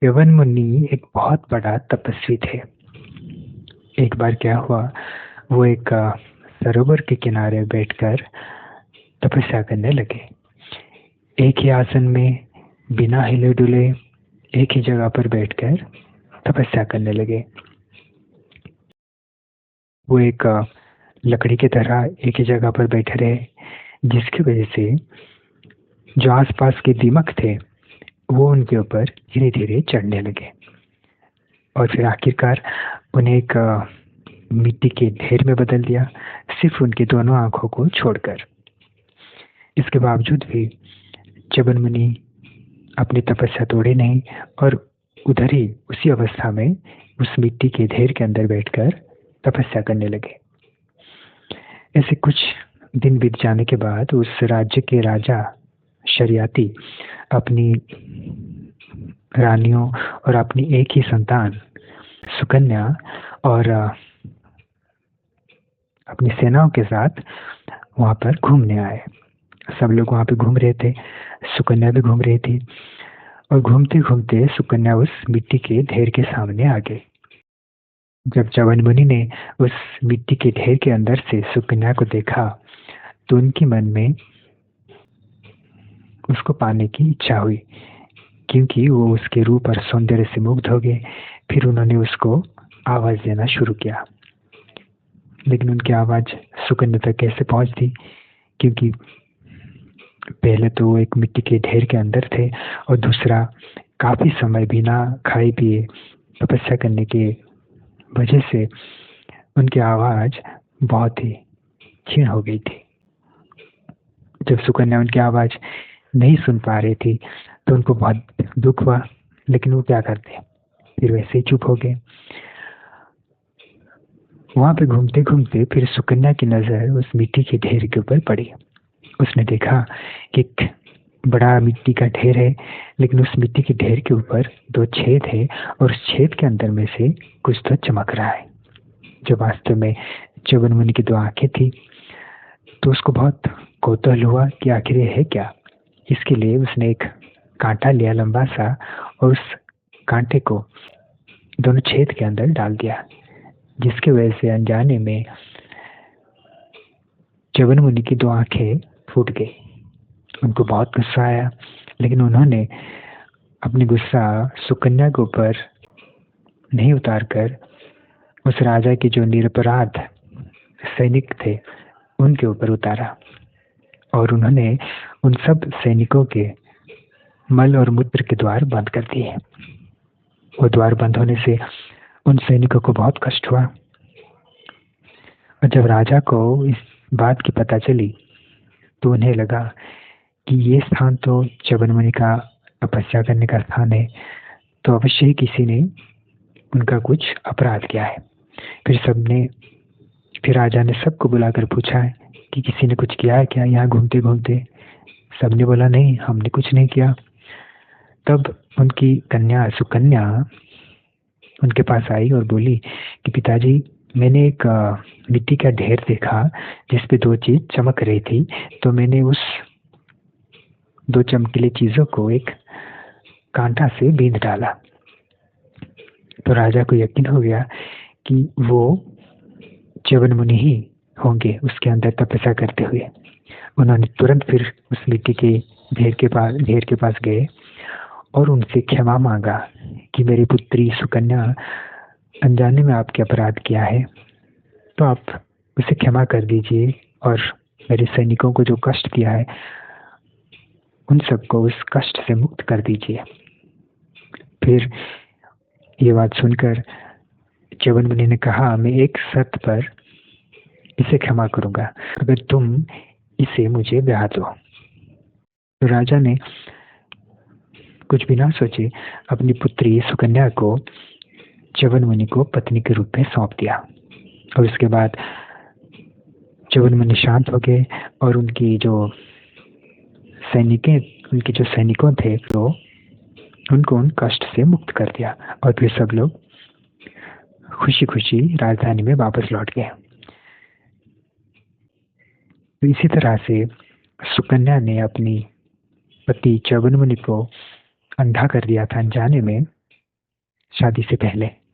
च्यवन मुनि एक बहुत बड़ा तपस्वी थे। एक बार क्या हुआ, वो एक सरोवर के किनारे बैठकर तपस्या करने लगे। एक ही आसन में बिना हिले डुले एक ही जगह पर बैठकर तपस्या करने लगे। वो एक लकड़ी की तरह एक ही जगह पर बैठे रहे, जिसकी वजह से जो आसपास के दीमक थे वो उनके ऊपर धीरे धीरे चढ़ने लगे और फिर आखिरकार उन्हें एक मिट्टी के ढेर में बदल दिया, सिर्फ उनकी दोनों आंखों को छोड़कर। इसके बावजूद भी च्यवन मुनि अपनी तपस्या तोड़े नहीं और उधर ही उसी अवस्था में उस मिट्टी के ढेर के अंदर बैठकर तपस्या करने लगे। ऐसे कुछ दिन बीत जाने के बाद उस राज्य के राजा शरियाती अपनी रानियों और अपनी एक ही संतान सुकन्या और अपनी सेनाओं के साथ वहां पर घूमने आए। सब लोग वहां पे घूम रहे थे, सुकन्या भी घूम रही थी और घूमते घूमते सुकन्या उस मिट्टी के ढेर के सामने आ गई। जब च्यवन मुनि ने उस मिट्टी के ढेर के अंदर से सुकन्या को देखा तो उनके मन में उसको पाने की इच्छा हुई, क्योंकि वो उसके रूप और सौंदर्य से मुग्ध हो गए। फिर उन्होंने उसको आवाज देना शुरू किया, लेकिन उनकी आवाज सुकन्या तक कैसे पहुंचती, क्योंकि पहले तो वो एक मिट्टी के ढेर के अंदर थे और दूसरा काफी समय बिना खाए पिए तपस्या करने की वजह से उनकी आवाज बहुत ही क्षीण हो गई थी। जब सुकन्या उनकी आवाज नहीं सुन पा रही थी तो उनको बहुत दुख हुआ, लेकिन वो क्या करते, फिर वैसे ही चुप हो गए। वहां पे घूमते घूमते फिर सुकन्या की नजर उस मिट्टी के ढेर के ऊपर पड़ी। उसने देखा कि एक बड़ा मिट्टी का ढेर है, लेकिन उस मिट्टी के ढेर के ऊपर दो छेद है और उस छेद के अंदर में से कुछ तो चमक रहा है, जो वास्तव में च्यवन मुनि की दो आंखें थी। तो उसको बहुत कौतूहल हुआ कि आखिर ये है क्या। इसके लिए उसने एक कांटा लिया लंबा सा और उस कांटे को दोनों छेद के अंदर डाल दिया, जिसकी वजह से अनजाने में च्यवन मुनि की दो आंखें फूट गई। उनको बहुत गुस्सा आया, लेकिन उन्होंने अपनी गुस्सा सुकन्या के ऊपर नहीं उतारकर उस राजा के जो निरपराध सैनिक थे उनके ऊपर उतारा और उन्होंने उन सब सैनिकों के मल और मूत्र के द्वार बंद कर दिए। वो द्वार बंद होने से उन सैनिकों को बहुत कष्ट हुआ और जब राजा को इस बात की पता चली तो उन्हें लगा कि ये स्थान तो च्यवन मुनि का तपस्या करने का स्थान है, तो अवश्य ही किसी ने उनका कुछ अपराध किया है। फिर राजा ने सबको बुलाकर पूछा है कि किसी ने कुछ किया है क्या यहाँ घूमते घूमते। सबने बोला नहीं, हमने कुछ नहीं किया। तब उनकी कन्या सुकन्या उनके पास आई और बोली कि पिताजी, मैंने एक मिट्टी का ढेर देखा जिसपे दो चीज चमक रही थी, तो मैंने उस दो चमकीली चीजों को एक कांटा से बींध डाला। तो राजा को यकीन हो गया कि वो च्यवन मुनि ही होंगे उसके अंदर तपस्या करते हुए। उन्होंने तुरंत फिर उस मिट्टी के ढेर के पास गए और उनसे क्षमा मांगा कि मेरी पुत्री सुकन्या अनजाने में आपके अपराध किया है, तो आप उसे क्षमा कर दीजिए और मेरे सैनिकों को जो कष्ट दिया है उन सबको उस कष्ट से मुक्त कर दीजिए। फिर ये बात सुनकर च्यवन मुनि ने कहा, मैं एक शर्त पर इसे क्षमा करूंगा, अगर तुम इसे मुझे ब्याह दो। तो राजा ने कुछ भी ना सोचे अपनी पुत्री सुकन्या को च्यवन मुनि को पत्नी के रूप में सौंप दिया और उसके बाद च्यवन मुनि शांत हो गए और उनके जो सैनिकों थे तो उनको उन कष्ट से मुक्त कर दिया और फिर सब लोग खुशी खुशी राजधानी में वापस लौट गए। तो इसी तरह से सुकन्या ने अपनी पति च्यवन मुनि को अंधा कर दिया था अनजाने में, शादी से पहले।